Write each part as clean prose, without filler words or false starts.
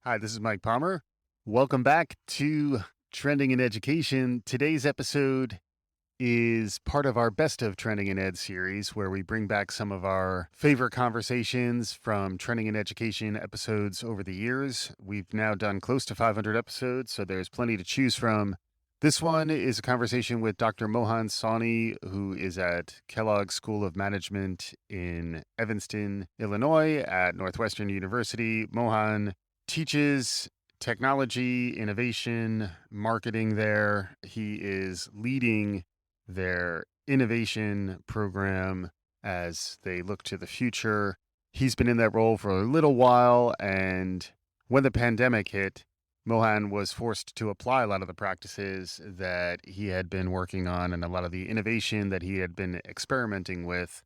Hi, this is Mike Palmer. Welcome back to Trending in Education. Today's episode is part of our Best of Trending in Ed series, where we bring back some of our favorite conversations from Trending in Education episodes over the years. We've now done close to 500 episodes, so there's plenty to choose from. This one is a conversation with Dr. Mohan Sawhney, who is at Kellogg School of Management in Evanston, Illinois, at Northwestern University. Mohan teaches technology, innovation, marketing there. He is leading their innovation program as they look to the future. He's been in that role for a little while, and when the pandemic hit, Mohan was forced to apply a lot of the practices that he had been working on, and a lot of the innovation that he had been experimenting with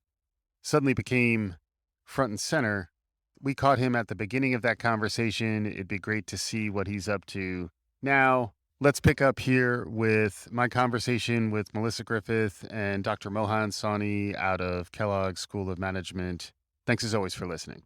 suddenly became front and center. We caught him at the beginning of that conversation. It'd be great to see what he's up to now. Let's pick up here with my conversation with Melissa Griffith and Dr. Mohan Sawhney out of Kellogg School of Management. Thanks as always for listening.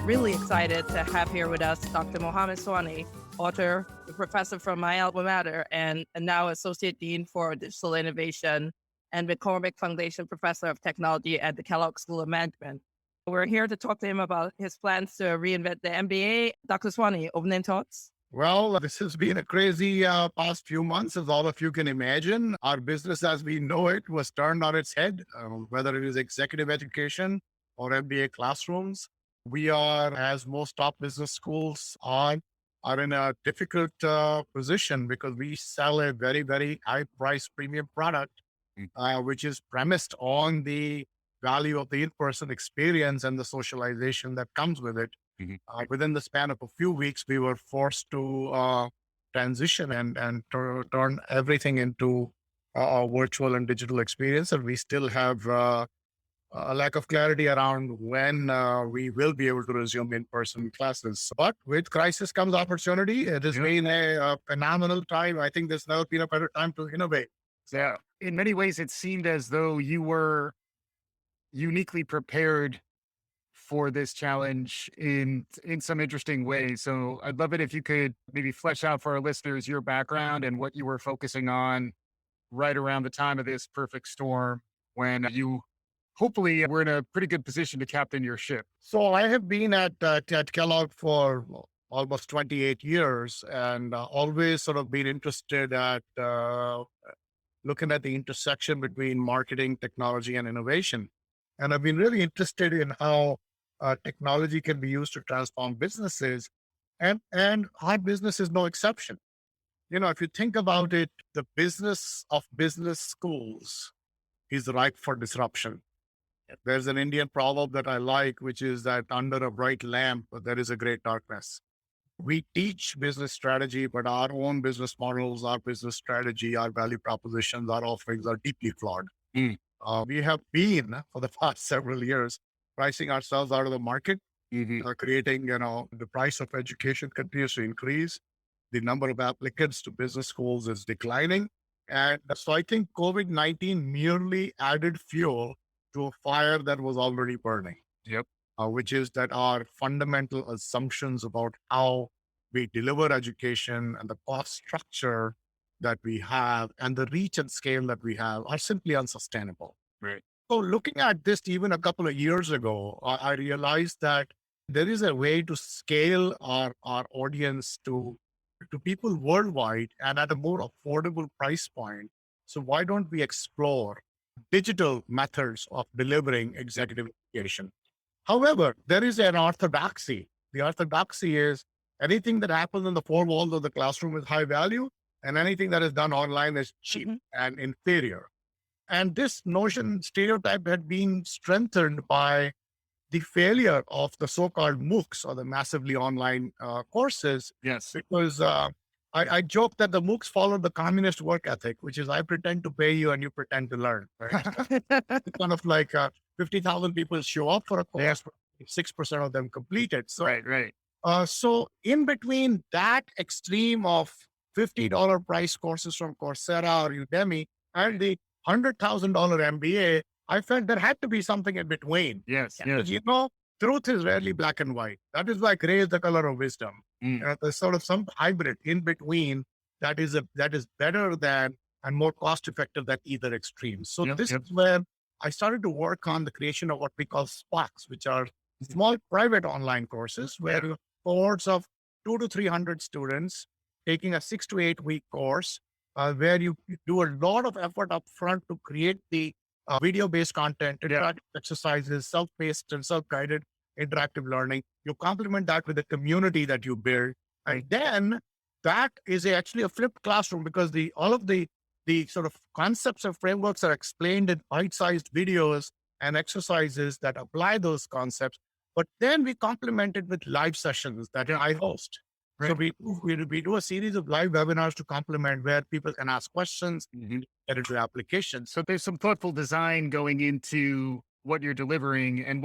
Really excited to have here with us Dr. Mohan Sawhney, author, professor from my alma mater, and now Associate Dean for Digital Innovation and McCormick Foundation Professor of Technology at the Kellogg School of Management. We're here to talk to him about his plans to reinvent the MBA. Dr. Sawhney, opening thoughts? Well, this has been a crazy past few months, as all of you can imagine. Our business as we know it was turned on its head, whether it is executive education or MBA classrooms. We are, as most top business schools are in a difficult position because we sell a very, very high price premium product, which is premised on the value of the in-person experience and the socialization that comes with it. Within the span of a few weeks, we were forced to transition and turn everything into a virtual and digital experience. And we still have a lack of clarity around when we will be able to resume in-person classes. But with crisis comes opportunity. It has been a phenomenal time. I think there's never been a better time to innovate. Yeah. In many ways, it seemed as though you were uniquely prepared for this challenge in some interesting ways. So I'd love it if you could maybe flesh out for our listeners your background and what you were focusing on right around the time of this perfect storm when you hopefully were in a pretty good position to captain your ship. So I have been at Kellogg for almost 28 years and always sort of been interested at looking at the intersection between marketing, technology, and innovation. And I've been really interested in how technology can be used to transform businesses, and our business is no exception. If you think about it, the business of business schools is ripe for disruption. There's an Indian proverb that I like, which is that under a bright lamp, there is a great darkness. We teach business strategy, but our own business models, our business strategy, our value propositions, our offerings are deeply flawed. We have been, for the past several years, pricing ourselves out of the market, creating, the price of education continues to increase. The number of applicants to business schools is declining. And so I think COVID-19 merely added fuel to a fire that was already burning. Which is that our fundamental assumptions about how we deliver education and the cost structure that we have and the reach and scale that we have are simply unsustainable. Right. So looking at this even a couple of years ago, I realized that there is a way to scale our audience to people worldwide and at a more affordable price point. So why don't we explore digital methods of delivering executive education? However, there is an orthodoxy. The orthodoxy is anything that happens in the four walls of the classroom is high value, and anything that is done online is cheap and inferior. And this notion, stereotype, had been strengthened by the failure of the so-called MOOCs, or the massively online courses. Yes. Because I joke that the MOOCs follow the communist work ethic, which is I pretend to pay you and you pretend to learn. Right? It's kind of like 50,000 people show up for a course, 6% of them complete it. So, Right. so in between that extreme of $50 price courses from Coursera or Udemy and the $100,000 MBA, I felt there had to be something in between. Yes. Because, truth is rarely black and white. That is why gray is the color of wisdom. There's sort of some hybrid in between that is better than and more cost effective than either extreme. So this is where I started to work on the creation of what we call SPOCs, which are small private online courses where cohorts of 200 to 300 students taking a 6 to 8 week course, where you do a lot of effort up front to create the video-based content, interactive exercises, self-paced and self-guided interactive learning. You complement that with the community that you build. And then that is actually a flipped classroom because all of the sort of concepts and frameworks are explained in bite-sized videos and exercises that apply those concepts. But then we complement it with live sessions that I host. Right. So we do a series of live webinars to complement where people can ask questions, get into applications. So there's some thoughtful design going into what you're delivering. And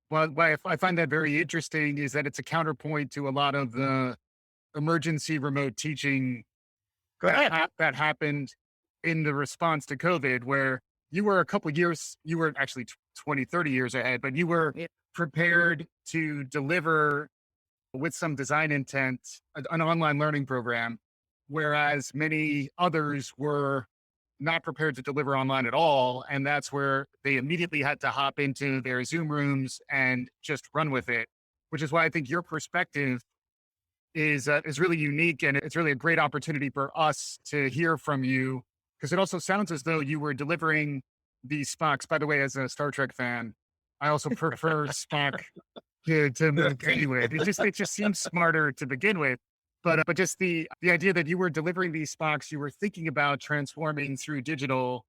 why I find that very interesting is that it's a counterpoint to a lot of the emergency remote teaching that happened in the response to COVID, where you were a couple of years, you were actually 20, 30 years ahead, but you were prepared to deliver with some design intent, an online learning program, whereas many others were not prepared to deliver online at all. And that's where they immediately had to hop into their Zoom rooms and just run with it, which is why I think your perspective is really unique. And it's really a great opportunity for us to hear from you, because it also sounds as though you were delivering these SPOCs. By the way, as a Star Trek fan, I also prefer Spock to begin with. It just seems smarter to begin with. But just the idea that you were delivering these SPOCs, you were thinking about transforming through digital,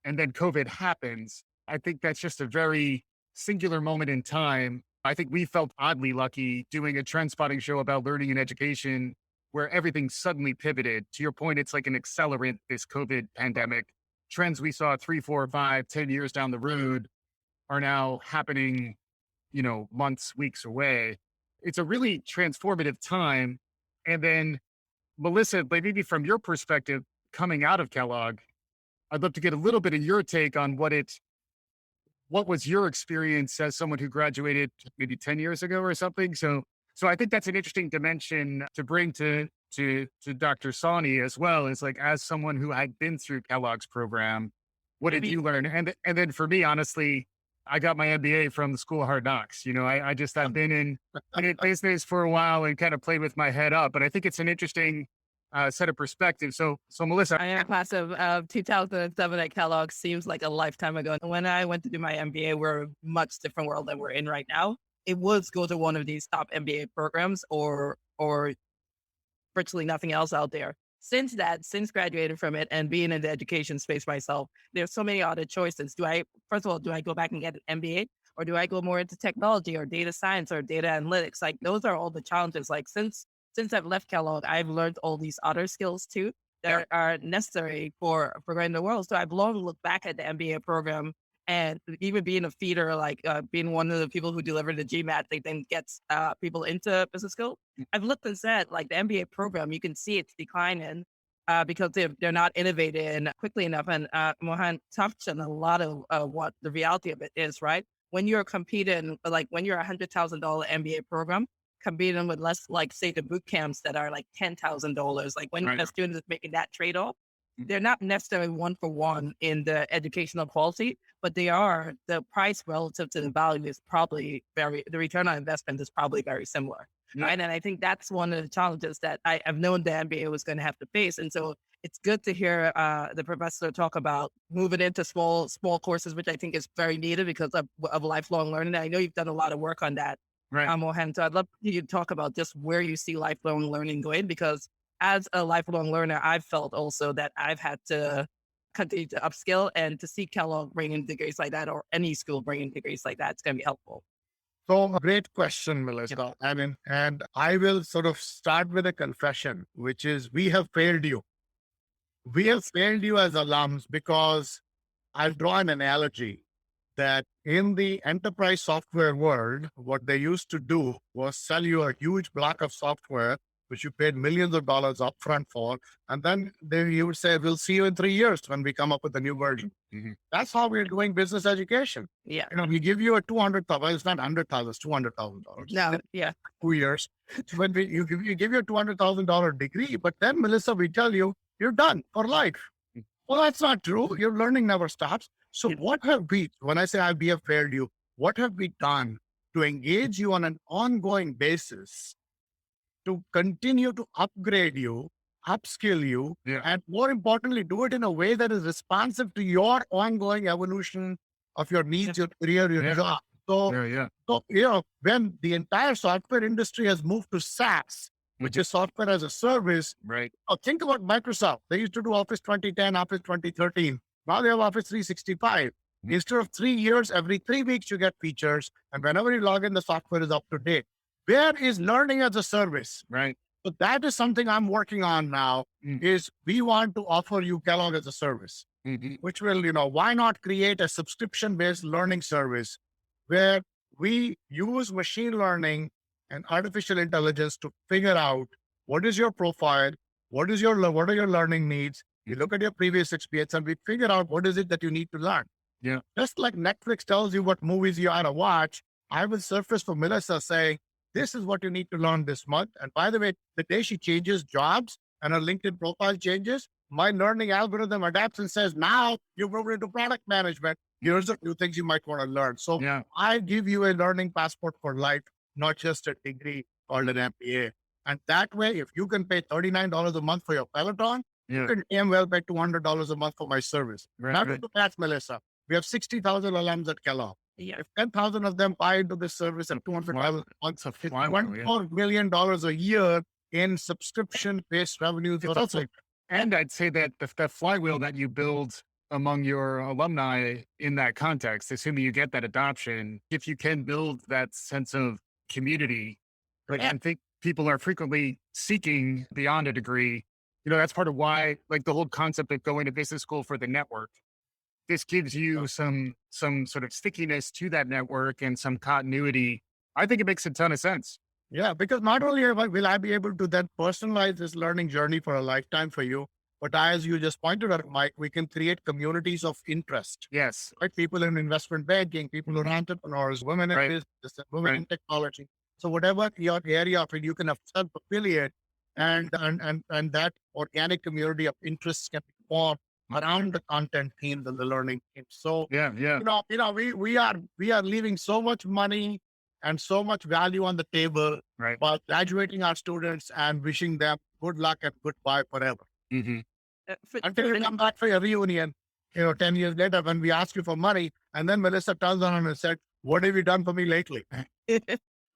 and then COVID happens. I think that's just a very singular moment in time. I think we felt oddly lucky doing a trend spotting show about learning and education where everything suddenly pivoted. To your point, it's like an accelerant, this COVID pandemic. Trends we saw 3, 4, 5, 10 years down the road are now happening, months, weeks away. It's a really transformative time. And then, Melissa, maybe from your perspective, coming out of Kellogg, I'd love to get a little bit of your take on what was your experience as someone who graduated maybe 10 years ago or something. So I think that's an interesting dimension to bring to Dr. Sawhney as well, is like, as someone who had been through Kellogg's program, what did you learn? And then for me, honestly, I got my MBA from the School of Hard Knocks. I've been in business for a while and kind of played with my head up, but I think it's an interesting set of perspectives. So Melissa. I am a class of 2007 at Kellogg. Seems like a lifetime ago. When I went to do my MBA, we're a much different world than we're in right now. It was go to one of these top MBA programs or virtually nothing else out there. Since graduating from it and being in the education space myself, there's so many other choices. First of all, do I go back and get an MBA, or do I go more into technology or data science or data analytics? Like, those are all the challenges. Like, since I've left Kellogg, I've learned all these other skills too that are necessary for going in the world. So I've long looked back at the MBA program, and even being a feeder, like being one of the people who deliver the GMAT, they then gets people into business school. I've looked and said, like, the MBA program, you can see it's declining because they're not innovating quickly enough. And Mohan touched on a lot of what the reality of it is, right? When you're competing, like when you're $100,000 MBA program, competing with less, like, say, the boot camps that are like $10,000, like when a student is making that trade-off, they're not necessarily one for one in the educational quality, but they are, the price relative to the value is probably the return on investment is probably very similar. Right. And I think that's one of the challenges that I've known the MBA was going to have to face. And so it's good to hear the professor talk about moving into small courses, which I think is very needed because of lifelong learning. I know you've done a lot of work on that, Mohan. So I'd love you to talk about just where you see lifelong learning going, because as a lifelong learner, I've felt also that I've had to continue to upskill, and to see Kellogg bringing degrees like that, or any school bringing degrees like that, it's going to be helpful. So, great question, Melissa. And I will sort of start with a confession, which is we have failed you. We have failed you as alums because I'll draw an analogy that in the enterprise software world, what they used to do was sell you a huge block of software which you paid millions of dollars upfront for. And then you would say, we'll see you in 3 years when we come up with a new version. That's how we're doing business education. Yeah. We give you a 200,000, well, it's not 100,000, it's $200,000. No. Yeah. 2 years. When you give you a $200,000 degree, but then Melissa, we tell you, you're done for life. Well, that's not true. Your learning never stops. So what have we, when I say IBF failed you, what have we done to engage you on an ongoing basis to continue to upgrade you, upskill you, and more importantly, do it in a way that is responsive to your ongoing evolution of your needs, your career, your job. So, when the entire software industry has moved to SaaS, which is software as a service, think about Microsoft. They used to do Office 2010, Office 2013. Now they have Office 365. Instead of 3 years, every 3 weeks you get features. And whenever you log in, the software is up to date. Where is learning as a service? So that is something I'm working on now, is we want to offer you Kellogg as a service, which will, why not create a subscription-based learning service where we use machine learning and artificial intelligence to figure out what is your profile, what are your learning needs. You look at your previous experience and we figure out what is it that you need to learn. Just like Netflix tells you what movies you ought to watch, I will surface for Melissa saying, this is what you need to learn this month. And by the way, the day she changes jobs and her LinkedIn profile changes, my learning algorithm adapts and says, now you've moved into product management. Here's a few things you might want to learn. So I give you a learning passport for life, not just a degree called an MBA. And that way, if you can pay $39 a month for your Peloton, you can damn well pay $200 a month for my service. Now to the math, Melissa. We have 60,000 alums at Kellogg. If 10,000 of them buy into this service at $200 a month, it's $1.4 million a year in subscription-based revenue. And I'd say that the flywheel that you build among your alumni in that context, assuming you get that adoption, if you can build that sense of community, I think people are frequently seeking beyond a degree. That's part of why, like the whole concept of going to business school for the network, this gives you some sort of stickiness to that network and some continuity. I think it makes a ton of sense. Yeah, because not only will I be able to then personalize this learning journey for a lifetime for you, but as you just pointed out, Mike, we can create communities of interest. Yes. Like people in investment banking, people who are entrepreneurs, women in business, women in technology. So whatever your area of it, you can self-affiliate and that organic community of interests can be formed around the content themes and the learning themes. So we are leaving so much money and so much value on the table by graduating our students and wishing them good luck and goodbye forever. Until you come back for your reunion, 10 years later when we ask you for money, and then Melissa turns on and said, what have you done for me lately?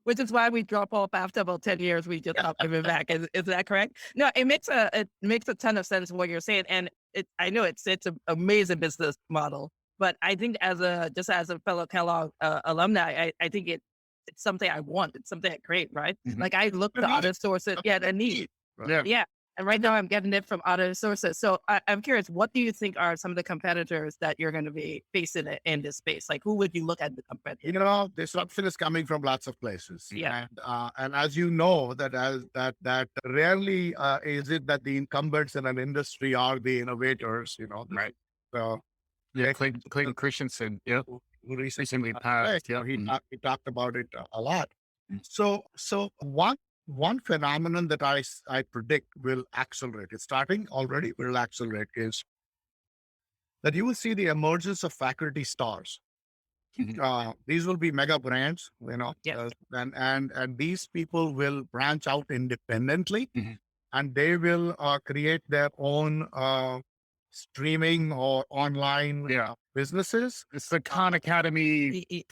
Which is why we drop off after about 10 years. We just stop giving back. Is that correct? No, it makes a ton of sense what you're saying, and I know it's an amazing business model. But I think as a fellow Kellogg alumni, I think it's something I want. It's something I crave, right? Like I look to other sources, a need. Yeah. And right now I'm getting it from other sources. So I'm curious, what do you think are some of the competitors that you're going to be facing in this space? Like who would you look at the competitors? Disruption is coming from lots of places. Yeah. And as you know, that rarely is it that the incumbents in an industry are the innovators, Right. So Clayton Christensen, who recently passed. He talked about it a lot. So one phenomenon that I predict will accelerate, it's starting already, will accelerate, is that you will see the emergence of faculty stars. These will be mega brands, and these people will branch out independently and they will create their own streaming or online businesses. It's the Khan Academy. It's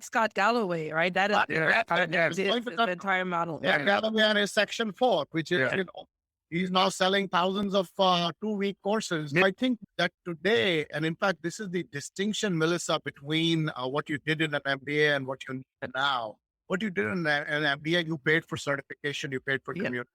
Scott Galloway, right? That is the entire model. Galloway and his Section 4, which is, he's now selling thousands of 2-week courses. I think that today, and in fact, this is the distinction, Melissa, between what you did in an MBA and what you need now. What you did in an MBA, you paid for certification, you paid for community.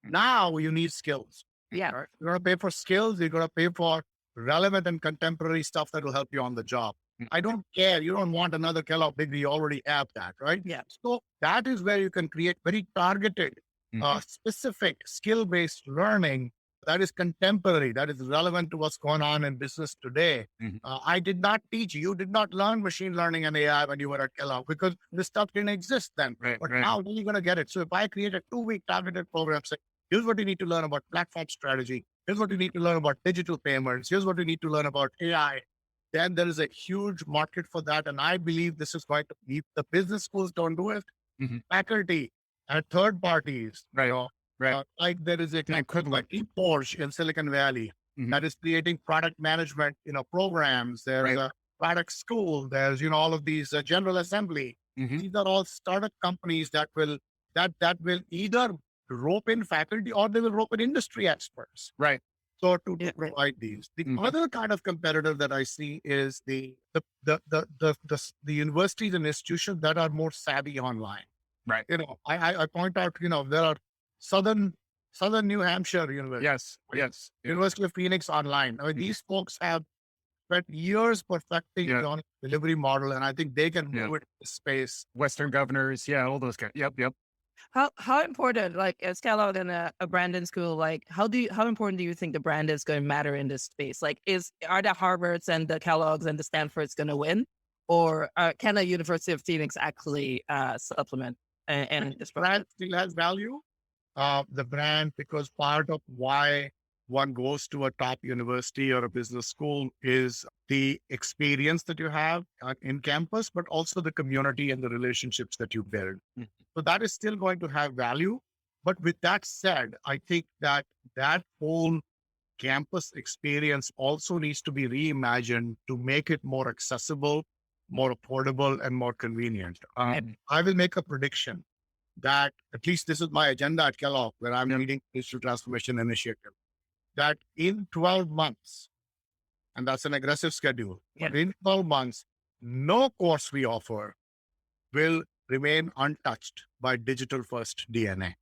Now you need skills. Yeah. Right? You're going to pay for skills. You're going to pay for relevant and contemporary stuff that will help you on the job. I don't care. You don't want another Kellogg degree. You already have that, right? Yeah. So that is where you can create very targeted, specific skill-based learning that is contemporary, that is relevant to what's going on in business today. I did not teach you did not learn machine learning and AI when you were at Kellogg because this stuff didn't exist then. But now you're going to get it. So if I create a 2-week targeted program, say, here's what you need to learn about platform strategy. Here's what you need to learn about digital payments. Here's what you need to learn about AI. Then there is a huge market for that. And I believe this is going to be, the business schools don't do it. Faculty and third parties, like there is a company like Porsche in Silicon Valley that is creating product management, programs. There's a product school. There's, all of these General Assembly. These are all startup companies that will either rope in faculty or they will rope in industry experts. Right. So to provide these, the other kind of competitor that I see is the universities and institutions that are more savvy online. Right. I point out, there are Southern New Hampshire University. Yes. University of Phoenix online. I mean, these folks have spent years perfecting the delivery model, and I think they can move it to space. Western governors. Yeah. All those guys. Yep. How important, like as Kellogg and a branding school, like how important do you think the brand is going to matter in this space? Like, are the Harvards and the Kellogg's and the Stanfords going to win, or can the University of Phoenix actually supplement and this brand still has value? The brand, because part of why one goes to a top university or a business school is the experience that you have in campus, but also the community and the relationships that you build. So that is still going to have value. But with that said, I think that whole campus experience also needs to be reimagined to make it more accessible, more affordable, and more convenient. I will make a prediction that, at least this is my agenda at Kellogg, where I'm leading digital transformation initiative, that in 12 months, and that's an aggressive schedule, but in 12 months, no course we offer will remain untouched by digital first DNA.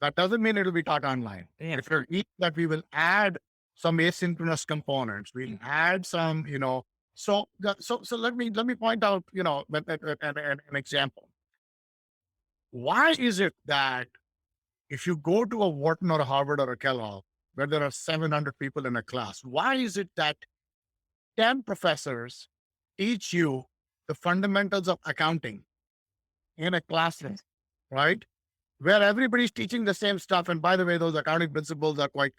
That doesn't mean it'll be taught online. It means that we will add some asynchronous components. We'll add some, so let me point out, an example. Why is it that if you go to a Wharton or a Harvard or a Kellogg, where there are 700 people in a class, why is it that 10 professors teach you the fundamentals of accounting in a classroom, right? Where everybody's teaching the same stuff. And by the way, those accounting principles are quite,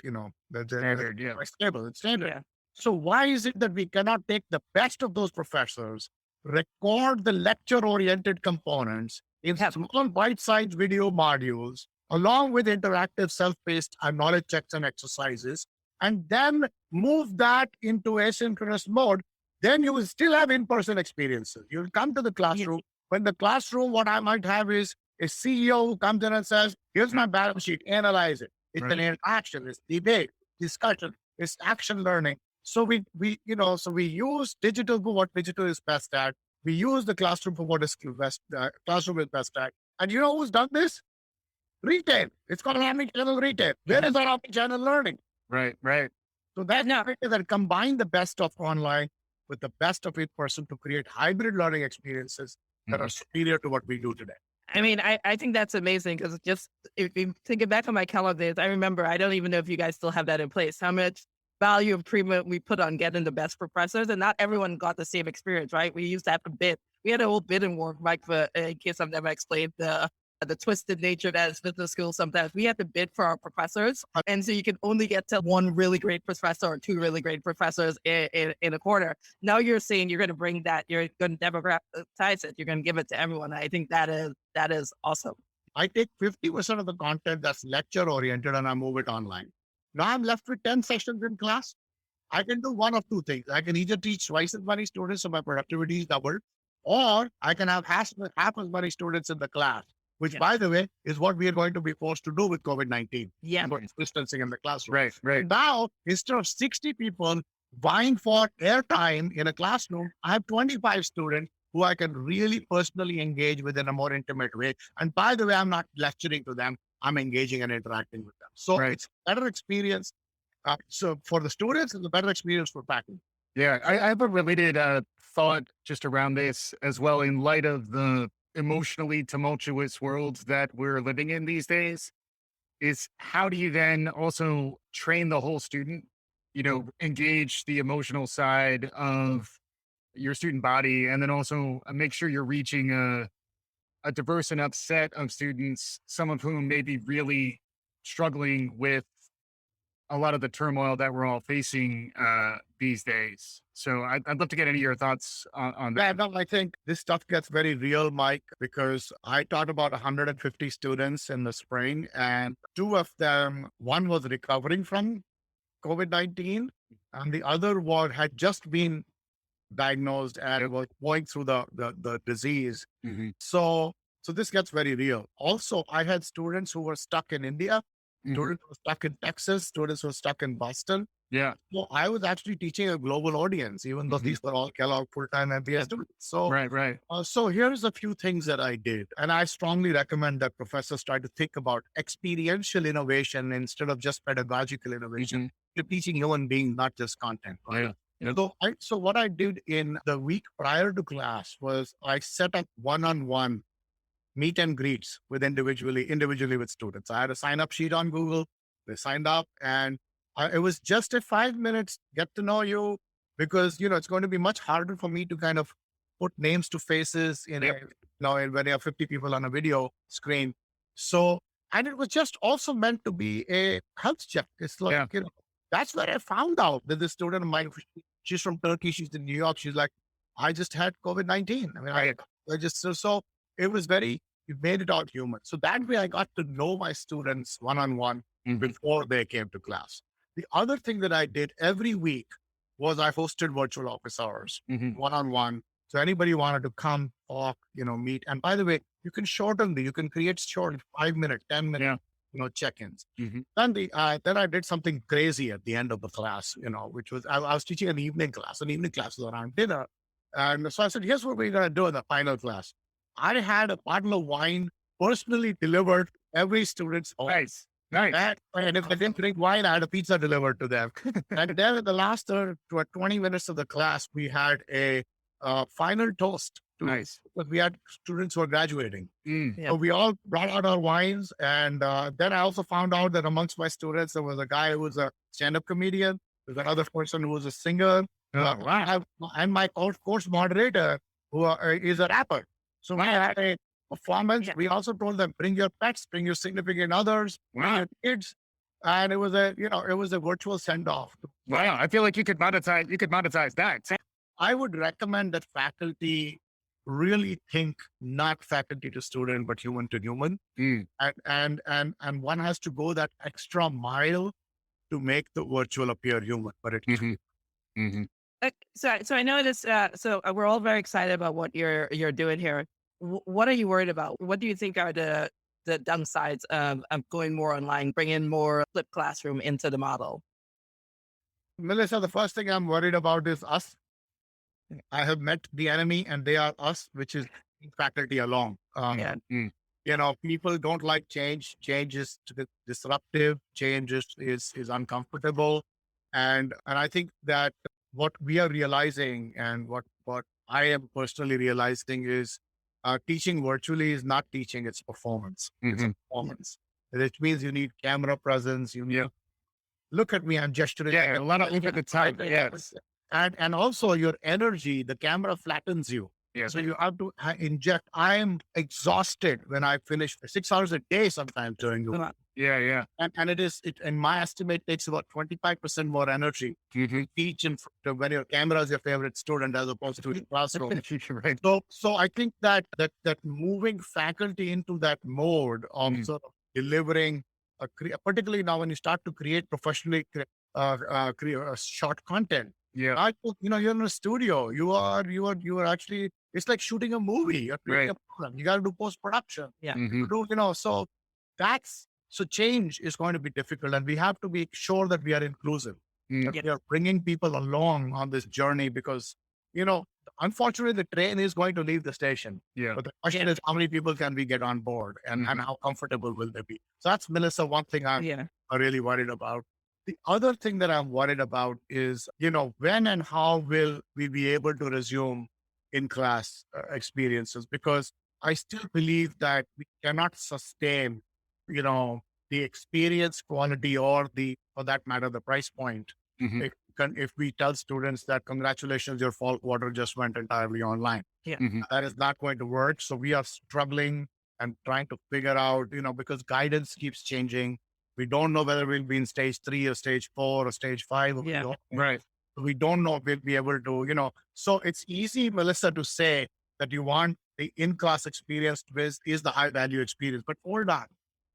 they're stable. It's standard. Yeah. So why is it that we cannot take the best of those professors, record the lecture-oriented components in small bite-sized video modules, along with interactive self-paced knowledge checks and exercises, and then move that into asynchronous mode? Then you will still have in-person experiences. You'll come to the classroom. When the classroom, what I might have is a CEO who comes in and says, here's my balance sheet, analyze it. It's an interaction, it's debate, discussion, it's action learning. So we use digital for what digital is best at. We use the classroom for what classroom is best at. And you know who's done this? Retail. It's called omnichannel retail. Where is our omnichannel learning? Right. So that combine the best of online with the best of in person to create hybrid learning experiences that are superior to what we do today. I mean, I think that's amazing because just if you think back on my Kellogg days, I remember, I don't even know if you guys still have that in place, how much value of premium we put on getting the best professors, and not everyone got the same experience, right? We used to have a bid. We had a whole bidding war, Mike, for, in case I've never explained the twisted nature that is business school. Sometimes we had to bid for our professors. And so you can only get to one really great professor or two really great professors in a quarter. Now you're saying you're going to bring that, you're going to democratize it. You're going to give it to everyone. I think that is awesome. I take 50% of the content that's lecture oriented and I move it online. Now I'm left with 10 sessions in class. I can do one of two things. I can either teach twice as many students so my productivity is doubled, or I can have half as many students in the class, which, by the way, is what we are going to be forced to do with COVID-19. Yeah. Distancing in the classroom. Right. Now, instead of 60 people vying for airtime in a classroom, I have 25 students who I can really personally engage with in a more intimate way. And by the way, I'm not lecturing to them. I'm engaging and interacting with them. So it's a better experience. So for the students, it's a better experience for faculty. Yeah, I have a related thought just around this as well in light of the emotionally tumultuous world that we're living in these days. Is how do you then also train the whole student, engage the emotional side of your student body, and then also make sure you're reaching a diverse enough set of students, some of whom may be really struggling with a lot of the turmoil that we're all facing these days. So I'd love to get any of your thoughts on Yeah, that. no, I think this stuff gets very real, Mike, because I taught about 150 students in the spring, and two of them, one was recovering from COVID-19, and the other one had just been diagnosed and Yep. was going through the disease. Hmm. So this gets very real. Also, I had students who were stuck in India, Hmm. students who were stuck in Texas, students who were stuck in Boston. Yeah. So I was actually teaching a global audience, even though Mhm. these were all Kellogg full-time MBA students. So Right. Right. so here's a few things that I did, and I strongly recommend that professors try to think about experiential innovation instead of just pedagogical innovation. Mhm. You're teaching human beings, not just content. Right? Yeah. Yep. So what I did in the week prior to class was I set up one-on-one meet and greets with individually with students. I had a sign up sheet on Google. They signed up, and it was just a 5 minutes get to know you, because it's going to be much harder for me to kind of put names to faces in Yep. when you have 50 people on a video screen. So, and it was just also meant to be a health check. It's like, Yeah. that's where I found out that this student of mine, she's from Turkey, she's in New York. She's like, I just had COVID-19. I mean, Right. I just, so it was you made it out human. So that way I got to know my students one-on-one Mhm. before they came to class. The other thing that I did every week was I hosted virtual office hours, Mhm. one-on-one. So anybody wanted to come, talk, meet. And by the way, you can you can create short 5 minute, 10 minute, Yeah. check-ins. Mhm. Then I did something crazy at the end of the class, which was, I was teaching an evening class. An evening class was around dinner. And so I said, here's what we're going to do in the final class. I had a bottle of wine personally delivered to every student's home. Nice. Nice. And if they didn't drink wine, I had a pizza delivered to them. And then in the last 20 minutes of the class, we had a final toast. Nice. But we had students who were graduating. Mm. Yeah. So we all brought out our wines. And then I also found out that amongst my students, there was a guy who was a stand-up comedian. There's another person who was a singer. Oh, wow. And my course moderator, who is a rapper. So we had a performance. Yeah. We also told them, bring your pets, bring your significant others, bring your kids. And it was a virtual send-off. Wow. I feel like you could monetize that. I would recommend that faculty really think not faculty to student, but human to human. Mm. And one has to go that extra mile to make the virtual appear human, but it Mhm. Mhm. So I know this. So we're all very excited about what you're doing here. What are you worried about? What do you think are the downsides of going more online, bringing more flipped classroom into the model? Melissa, the first thing I'm worried about is us. I have met the enemy and they are us, which is faculty along. Yeah. People don't like change. Change is disruptive. Change is uncomfortable. And I think that what we are realizing and what I am personally realizing is teaching virtually is not teaching, it's performance. It's a Mhm. performance. Which means you need camera presence. You need, Yeah. look at me, I'm gesturing. Yeah. A lot of look at the time. Yes. And also your energy, the camera flattens you. Yes. So you have to inject. I am exhausted when I finish 6 hours a day sometimes during the week. Yeah. Yeah. And it in my estimate takes about 25% more energy Mhm. to teach when your camera is your favorite student as opposed to your classroom. Right. So I think that moving faculty into that mode of Mm. sort of delivering, particularly now when you start to create professionally create short content. Yeah. You're in a studio. You are actually. It's like shooting a movie. You're creating a program. You got to do post production. Yeah. Mhm. So change is going to be difficult, and we have to be sure that we are inclusive. Mm. That we are bringing people along on this journey because unfortunately the train is going to leave the station. Yeah. But the question is, how many people can we get on board, and how comfortable will they be? So that's, Melissa, one thing I'm Yeah. really worried about. The other thing that I'm worried about is, when and how will we be able to resume in-class experiences? Because I still believe that we cannot sustain, you know, the experience quality or for that matter, the price point. Mhm. If we tell students that congratulations, your fall quarter just went entirely online, Yeah. Mhm. that is not going to work. So we are struggling and trying to figure out, because guidance keeps changing. We don't know whether we'll be in stage 3 or stage 4 or stage 5. Yeah. Right. We don't know if we'll be able to, So it's easy, Melissa, to say that you want the in-class experience is the high value experience. But hold on,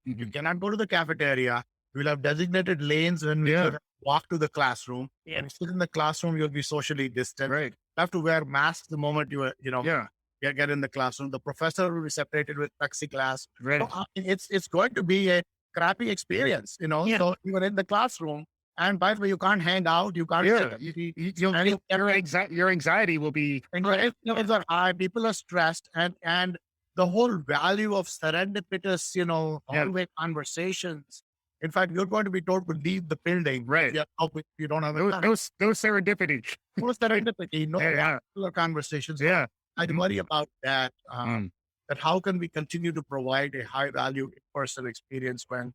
you Mhm. cannot go to the cafeteria. We'll have designated lanes when we Yeah. should walk to the classroom. Yeah. When you sit in the classroom, you'll be socially distant. Right. You have to wear masks the moment Yeah. get in the classroom. The professor will be separated with plexiglass. Right. So it's going to be a crappy experience, Yeah. So even in the classroom, and by the way, you can't hang out, you can't Yeah. sit. Your anxiety will be Anxieties are high, people are stressed, and the whole value of serendipitous, Yeah. hallway conversations. In fact, you're going to be told to leave the building. Right. If you don't have a no serendipity. no serendipity, no Yeah. particular conversations. Yeah. I'd Mhm. worry about that. Mm. That how can we continue to provide a high value in-person experience when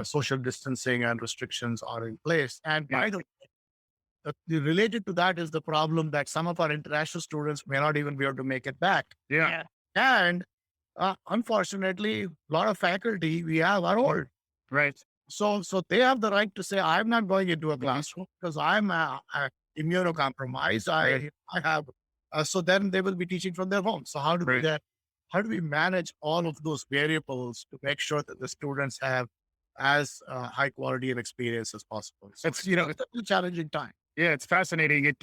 social distancing and restrictions are in place? And Yeah. by the way, related to that is the problem that some of our international students may not even be able to make it back. Yeah. And unfortunately, a lot of faculty we have are old. Right. So they have the right to say, I'm not going into a classroom because I'm immunocompromised. I have, so then they will be teaching from their home. So Right. how do we manage all of those variables to make sure that the students have as high quality and experience as possible? So It's it's a challenging time. Yeah, it's fascinating.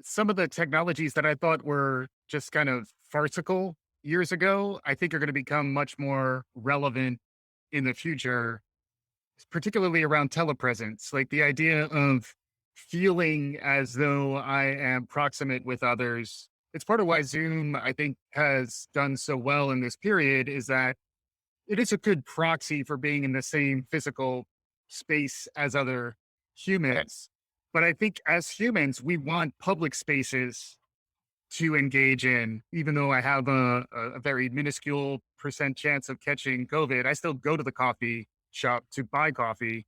Some of the technologies that I thought were just kind of farcical years ago, I think are going to become much more relevant in the future, particularly around telepresence. Like the idea of feeling as though I am proximate with others. It's part of why Zoom, I think, has done so well in this period, is that it is a good proxy for being in the same physical space as other humans. But I think as humans, we want public spaces to engage in. Even though I have a very minuscule percent chance of catching COVID, I still go to the coffee shop to buy coffee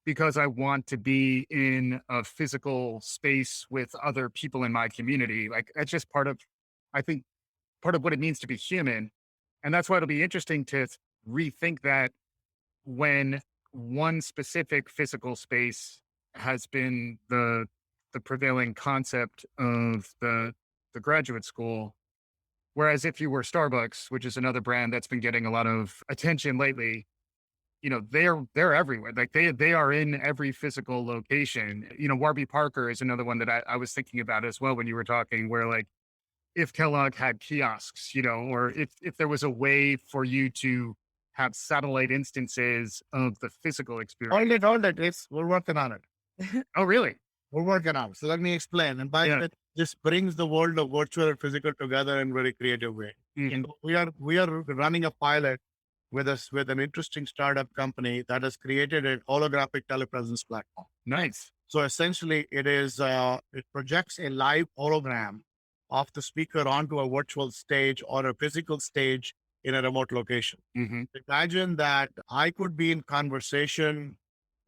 because I want to be in a physical space with other people in my community. Like that's just I think, part of what it means to be human. And that's why it'll be interesting to rethink that when one specific physical space has been the prevailing concept of the graduate school. Whereas if you were Starbucks, which is another brand that's been getting a lot of attention lately, they're everywhere. Like they are in every physical location. Warby Parker is another one that I was thinking about as well when you were talking, where like if Kellogg had kiosks, or if there was a way for you to have satellite instances of the physical experience. Hold it. We're working on it. Oh, really? We're working on it. So let me explain. And by that, this brings the world of virtual and physical together in a very creative way. Mhm. We are running a pilot with an interesting startup company that has created a holographic telepresence platform. Nice. So essentially, it projects a live hologram of the speaker onto a virtual stage or a physical stage in a remote location. Mm-hmm. Imagine that I could be in conversation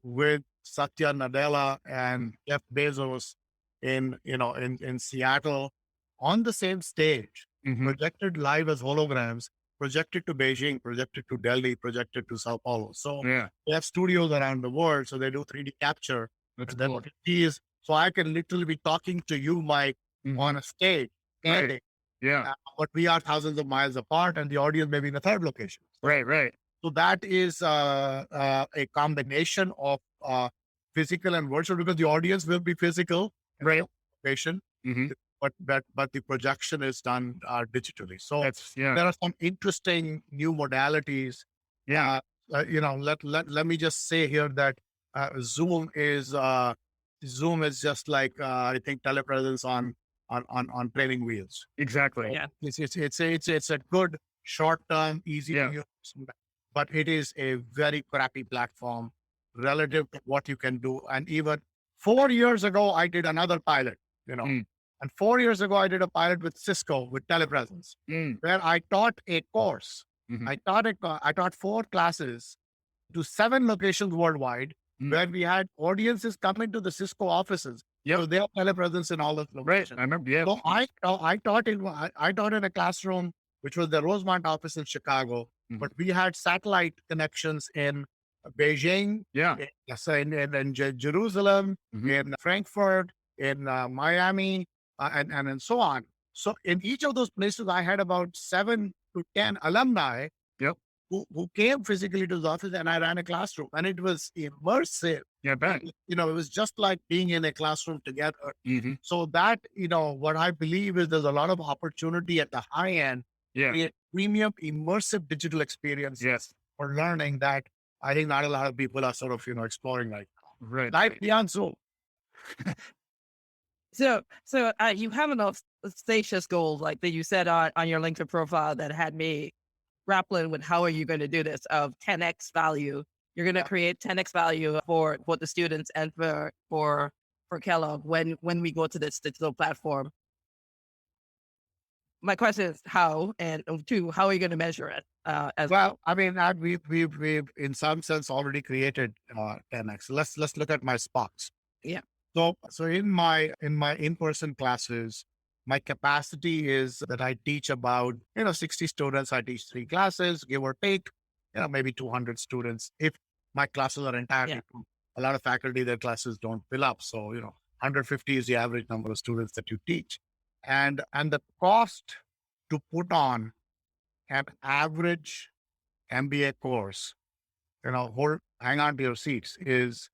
with Satya Nadella and Jeff Bezos in Seattle on the same stage, Mm-hmm. projected live as holograms, projected to Beijing, projected to Delhi, projected to Sao Paulo. So Yeah, they have studios around the world, so they do 3D capture. that's And then cool. what you see is, so I can literally be talking to you, Mike, Mhm. on a stage, Right. Yeah. but we are thousands of miles apart, and the audience may be in a third location. Right. So that is a combination of physical and virtual, because the audience will be physical, Right. location, Mm-hmm. but the projection is done digitally. So That's there are some interesting new modalities. Yeah. Let me just say here that Zoom is just like I think telepresence on training wheels. Exactly. Yeah. It's a good short term, easy Yeah. to use, but it is a very crappy platform relative to what you can do. And even 4 years ago, I did another pilot, Mm. and 4 years ago, I did a pilot with Cisco with telepresence, where I taught a course. Mhm. I taught 4 classes to 7 locations worldwide, where we had audiences come into the Cisco offices. Yep. So they have telepresence in all those Right. locations. I remember. Yeah. So I taught in a classroom, which was the Rosemont office in Chicago, Mhm. but we had satellite connections in Beijing, Yeah. in Jerusalem, Mhm. in Frankfurt, in Miami, and so on. So in each of those places, I had about 7 to 10 alumni Yep. who came physically to the office, and I ran a classroom, and it was immersive. Yeah. Bet. It was just like being in a classroom together. Mhm. So that, what I believe is there's a lot of opportunity at the high end, Yeah. create premium immersive digital experience Yes. for learning that I think not a lot of people are sort of, exploring right now. Right. Life beyond Zoom. So you have an audacious goal, like that you said on your LinkedIn profile, that had me grappling with how are you going to do this of 10x value. You're going to Yeah. create 10x value for the students and for Kellogg when we go to this digital platform. My question is how, and two, how are you going to measure it? As Well, I mean, we've in some sense already created 10x. Let's look at my SPOCs. Yeah. So in my in-person classes, my capacity is that I teach about 60 students. I teach 3 classes, give or take, maybe 200 students. If my classes are entirely full. A lot of faculty, their classes don't fill up. So 150 is the average number of students that you teach, and the cost to put on an average MBA course, hang on to your seats, is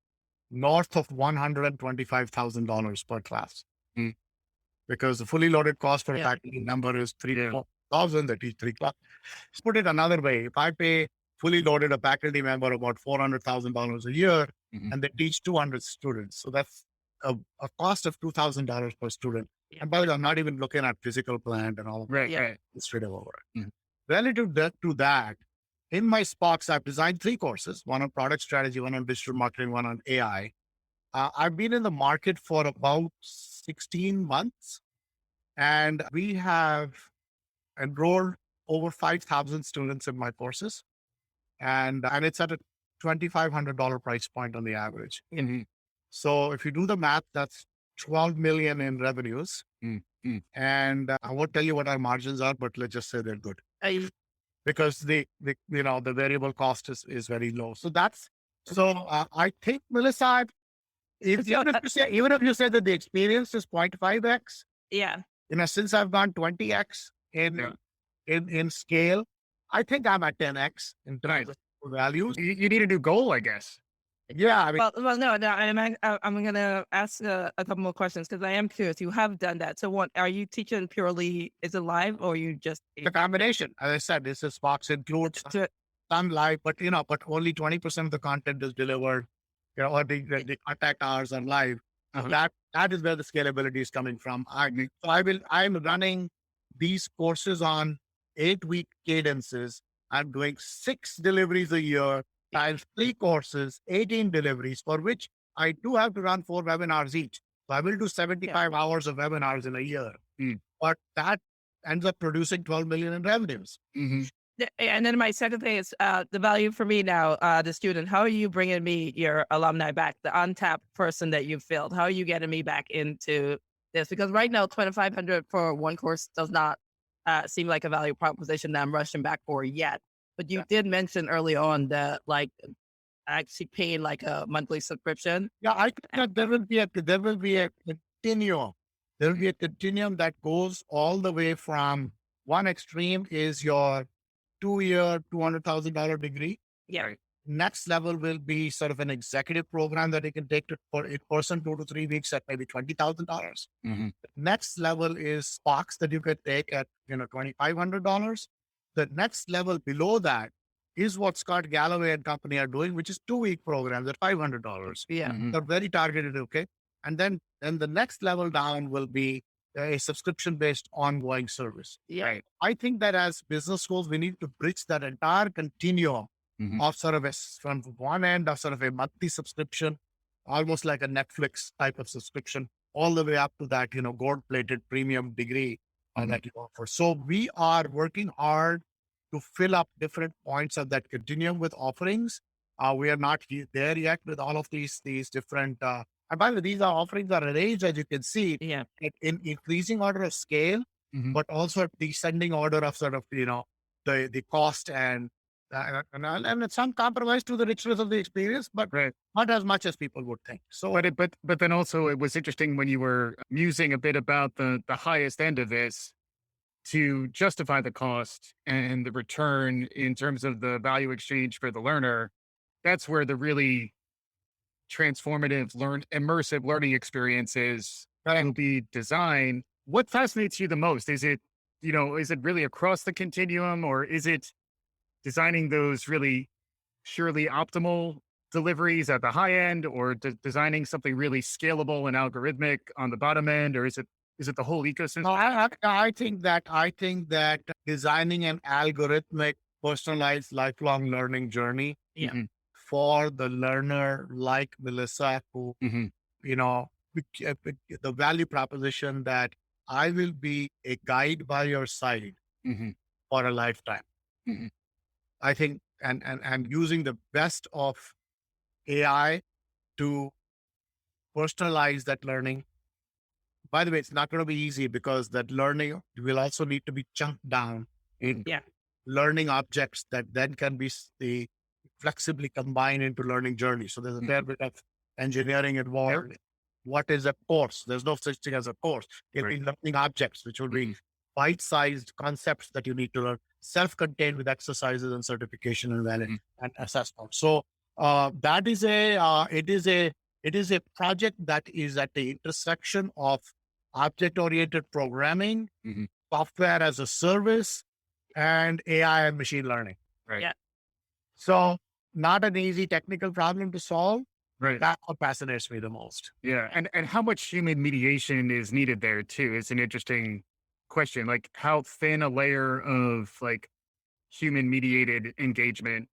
north of $125,000 per class. Mm. Because the fully loaded cost for a Yeah. faculty member is Yeah. $3,000. That is 3 class. Let's put it another way. If I pay fully loaded a faculty member about $400,000 a year, Mhm. and they teach 200 students, so that's a cost of $2,000 per student. Yeah. And by the way, I'm not even looking at physical plant and all of Right. Yeah. Right. that straight over. Mhm. Relative to that, in my SPOCs, I've designed 3 courses: one on product strategy, one on digital marketing, one on AI. I've been in the market for about 16 months, and we have enrolled over 5,000 students in my courses, and it's at a $2,500 price point on the average. Mhm. So if you do the math, that's 12 million in revenues. Mm. Mm. And I won't tell you what our margins are, but let's just say they're good, because the variable cost is very low. So I think, Melissa, even if you say that the experience is 0.5x, yeah. since I've gone 20x Yeah. in scale, I think I'm at 10x in terms Right. of values. You need a new goal, I guess. Yeah, I mean, Well, no, I'm going to ask a couple more questions because I am curious. You have done that. So what, are you teaching purely, is it live or you just? the combination, as I said, this is SPOCs includes some live, but only 20% of the content is delivered, or the contact hours are live. So Uh-huh. that is where the scalability is coming from. I'm running these courses on 8-week cadences. I'm doing 6 deliveries a year times 3 courses, 18 deliveries, for which I do have to run 4 webinars each. So I will do 75 hours of webinars in a year, but that ends up producing 12 million in revenues. Mhm. And then my second thing is the value for me now, the student. How are you bringing me, your alumni, back, the untapped person that you filled? How are you getting me back into this? Because right now, $2,500 for one course does not seem like a value proposition that I'm rushing back for yet. But you did mention early on that, like, actually paying like a monthly subscription. Yeah, I think that there will be a continuum. There will be a continuum that goes all the way from one extreme is your 2-year, $200,000 degree. Yeah. Right. Next level will be sort of an executive program that you can take for a person 2 to 3 weeks at maybe $20,000. Mhm. Next level is SPOCs that you could take at $2,500. The next level below that is what Scott Galloway and company are doing, which is 2-week programs at $500. Yeah. Mhm. They're very targeted, okay? And then the next level down will be a subscription-based ongoing service. Yeah. Right. I think that as business schools, we need to bridge that entire continuum of sort of from one end of sort of a monthly subscription, almost like a Netflix type of subscription, all the way up to that, gold-plated premium degree that you offer. So we are working hard to fill up different points of that continuum with offerings. We are not there yet with all of these different. And by the way, these offerings are arranged, as you can see, Yeah. in increasing order of scale, but also descending order of sort of the cost and it's some compromise to the richness of the experience, but Right. not as much as people would think. So, But then also it was interesting when you were musing a bit about the highest end of this to justify the cost and the return in terms of the value exchange for the learner. That's where the really transformative immersive learning experiences will be designed. What fascinates you the most? Is it really across the continuum, or is it designing those really surely optimal deliveries at the high end, or designing something really scalable and algorithmic on the bottom end, or is it the whole ecosystem? no, I think that designing an algorithmic, personalized, lifelong learning journey Yeah. for the learner, like Melissa, who the value proposition that I will be a guide by your side for a lifetime. I think, and using the best of AI to personalize that learning. By the way, it's not going to be easy because that learning will also need to be chunked down in Yeah. learning objects that then can be flexibly combined into learning journeys. So there's a fair bit of engineering involved. What is a course? There's no such thing as a course. It'll be learning objects, which will be bite-sized concepts that you need to learn, self-contained with exercises and certification and and assessment. So that is it is a project that is at the intersection of object-oriented programming, software as a service, and AI and machine learning. Right. Yeah. So not an easy technical problem to solve. Right. That's what fascinates me the most. Yeah. And how much human mediation is needed there too? It's an interesting question. Like, how thin a layer of like human mediated engagement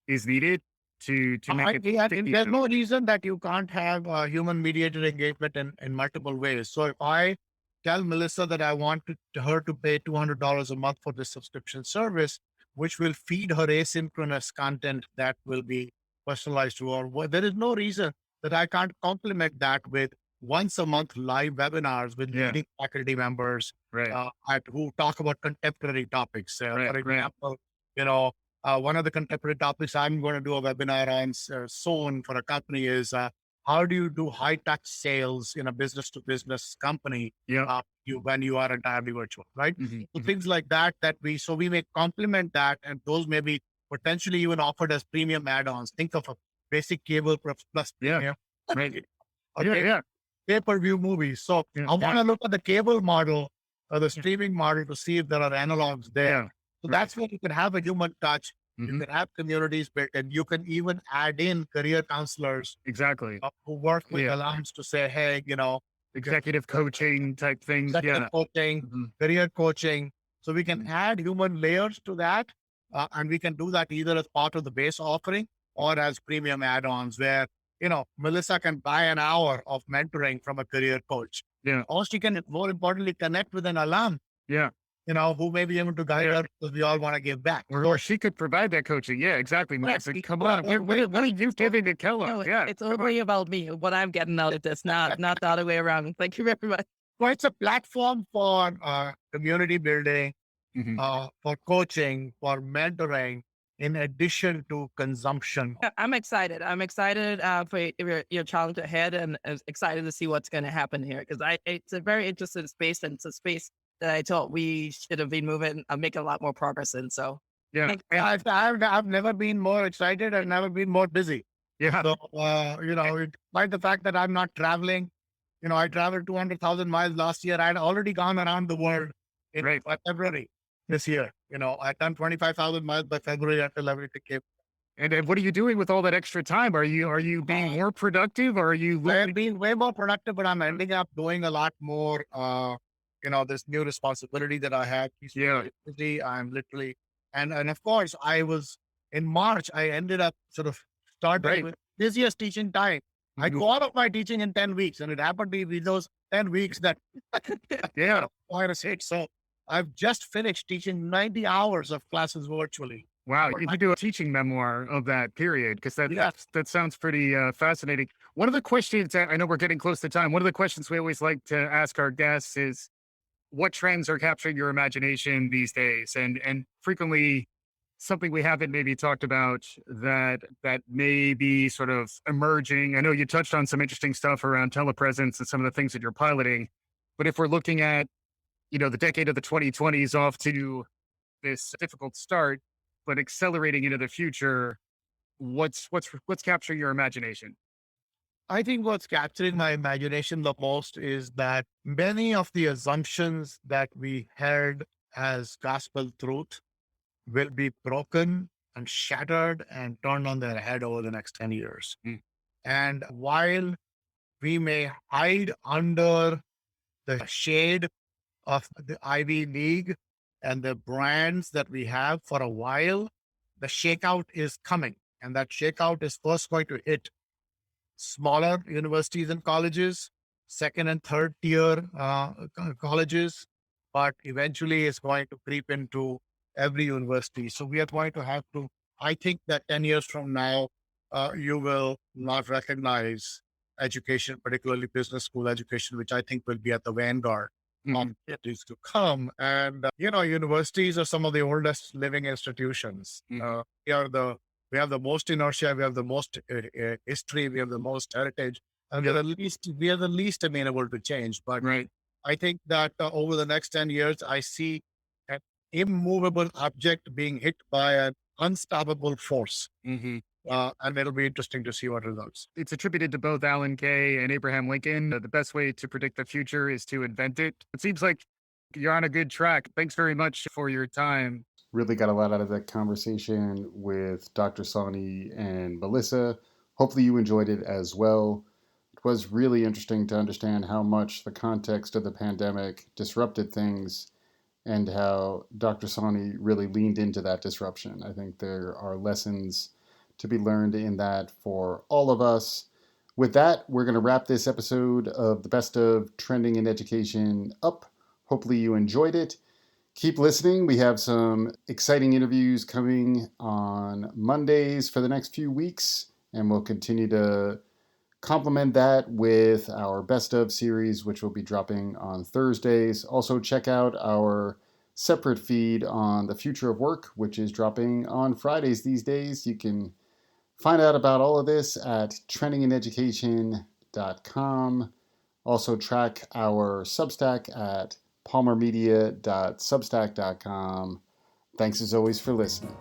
is needed to make it. There's no reason that you can't have human mediated engagement in multiple ways. So if I tell Melissa that I want her to pay $200 a month for this subscription service, which will feed her asynchronous content that will be personalized to her, well, there is no reason that I can't complement that with once a month live webinars with leading faculty members who talk about contemporary topics. For example, one of the contemporary topics I'm going to do a webinar on soon for a company is how do you do high touch sales in a business to business company when you are entirely virtual, right? So things like that we may complement that, and those may be potentially even offered as premium add-ons. Think of a basic cable plus premium. Pay-per-view movies. So I want to look at the cable model or the streaming model to see if there are analogs there. So that's where you can have a human touch. You can have communities built, and you can even add in career counselors who work with alums to say, hey, executive coaching type things. Coaching, career coaching. So we can add human layers to that. And we can do that either as part of the base offering or as premium add-ons where, Melissa can buy an hour of mentoring from a career coach. Or she can, more importantly, connect with an alum. Who may be able to guide her because we all want to give back. Or she could provide that coaching. Yeah, exactly. Come on. What are you giving to Kellogg? It's only about me, what I'm getting out of this, not the other way around. Thank you very much. Well, it's a platform for community building, for coaching, for mentoring, in addition to consumption. I'm excited. For your challenge ahead, and excited to see what's going to happen here, because it's a very interesting space, and it's a space that I thought we should have been moving and making a lot more progress in. So I've never been more excited. I've never been more busy. So despite the fact that I'm not traveling, I traveled 200,000 miles last year. I had already gone around the world in February this year. I'd done 25,000 miles by February until everything came. And what are you doing with all that extra time? Are you being more productive, or are you? I'm being way more productive, but I'm ending up doing a lot more. This new responsibility that I have. I'm literally, and of course, I was in March, I ended up sort of starting with busiest teaching time. I go out of my teaching in 10 weeks, and it happened to be those 10 weeks that virus hit. So I've just finished teaching 90 hours of classes virtually. Wow, you could do a teaching memoir of that period because that sounds pretty fascinating. One of the questions I know we're getting close to time. One of the questions we always like to ask our guests is, what trends are capturing your imagination these days? And frequently, something we haven't maybe talked about that may be sort of emerging. I know you touched on some interesting stuff around telepresence and some of the things that you're piloting, but if we're looking at the decade of the 2020s off to this difficult start, but accelerating into the future, what's capturing your imagination? I think what's capturing my imagination the most is that many of the assumptions that we held as gospel truth will be broken and shattered and turned on their head over the next 10 years. Mm. And while we may hide under the shade of the Ivy League and the brands that we have for a while, the shakeout is coming. And that shakeout is first going to hit smaller universities and colleges, second and third tier colleges, but eventually it's going to creep into every university. So we are going to have to, I think that 10 years from now, you will not recognize education, particularly business school education, which I think will be at the vanguard of it is to come. And, universities are some of the oldest living institutions. We have the most inertia, we have the most history, we have the most heritage, and we are the least amenable to change. But I think that over the next 10 years, I see an immovable object being hit by an unstoppable force. And it'll be interesting to see what results. It's attributed to both Alan Kay and Abraham Lincoln. The best way to predict the future is to invent it. It seems like you're on a good track. Thanks very much for your time. Really got a lot out of that conversation with Dr. Sawhney and Melissa. Hopefully you enjoyed it as well. It was really interesting to understand how much the context of the pandemic disrupted things and how Dr. Sawhney really leaned into that disruption. I think there are lessons to be learned in that for all of us. With that, we're going to wrap this episode of the Best of Trending in Education up. Hopefully you enjoyed it. Keep listening. We have some exciting interviews coming on Mondays for the next few weeks, and we'll continue to complement that with our Best of series, which will be dropping on Thursdays. Also, check out our separate feed on the future of work, which is dropping on Fridays these days. You can find out about all of this at trendingineducation.com. Also, track our Substack at palmermedia.substack.com. Thanks as always for listening.